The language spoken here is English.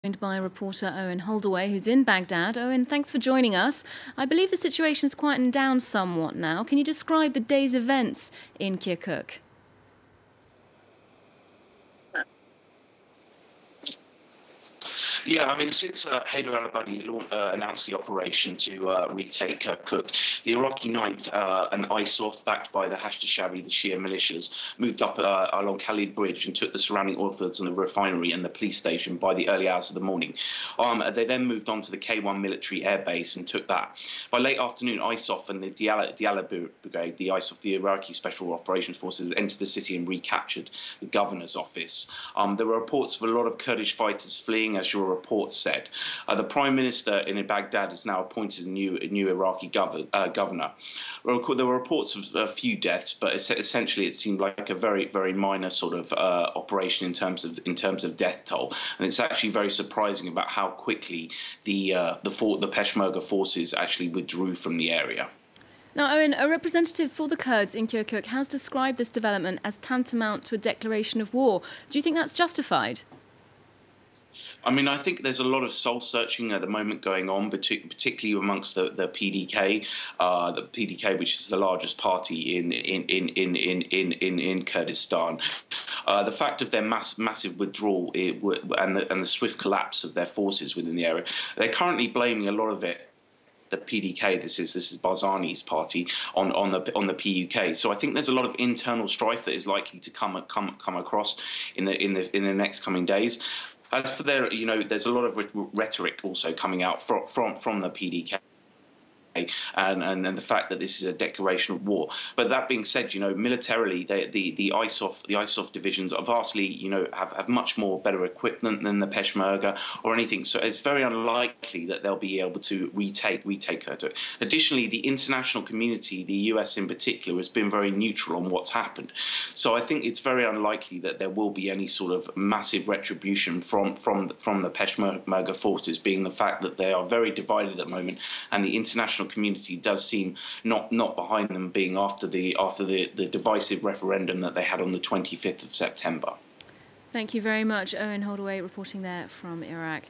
Joined by reporter Owen Holdaway, who's in Baghdad. Owen, thanks for joining us. I believe the situation's quietened down somewhat now. Can you describe the day's events in Kirkuk? Yeah, I mean, since Haider al-Abadi announced the operation to retake Kirkuk, the Iraqi Ninth and ISOF, backed by the Hashd-e-Shaabi, the Shia militias, moved up along Khalid Bridge and took the surrounding oil fields and the refinery and the police station by the early hours of the morning. They then moved on to the K1 military air base and took that. By late afternoon, ISOF and the Diyala Brigade, the ISOF, the Iraqi Special Operations Forces, entered the city and recaptured the governor's office. There were reports of a lot of Kurdish fighters fleeing, as your report said. The Prime Minister in Baghdad has now appointed a new Iraqi governor. There were reports of a few deaths, but essentially it seemed like a very minor sort of operation in terms of death toll. And it's actually very surprising about how quickly the Peshmerga forces actually withdrew from the area. Now, Owen, a representative for the Kurds in Kirkuk has described this development as tantamount to a declaration of war. Do you think that's justified? I mean, I think there's a lot of soul searching at the moment going on, particularly amongst the PDK, which is the largest party in Kurdistan. The fact of their massive withdrawal and the swift collapse of their forces within the area, they're currently blaming a lot of it. The PDK, this is Barzani's party, on the PUK. So I think there's a lot of internal strife that is likely to come across in the next coming days. As for there's a lot of rhetoric also coming out from the PDK. And the fact that this is a declaration of war. But that being said, militarily, the ISOF divisions are vastly, have much more better equipment than the Peshmerga or anything. So it's very unlikely that they'll be able to retake Kirkuk. Additionally, the international community, the US in particular, has been very neutral on what's happened. So I think it's very unlikely that there will be any sort of massive retribution from the Peshmerga forces, being the fact that they are very divided at the moment, and the international community does seem not behind them, being after the divisive referendum that they had on the 25th of September. Thank you very much, Owen Holdaway, reporting there from Iraq.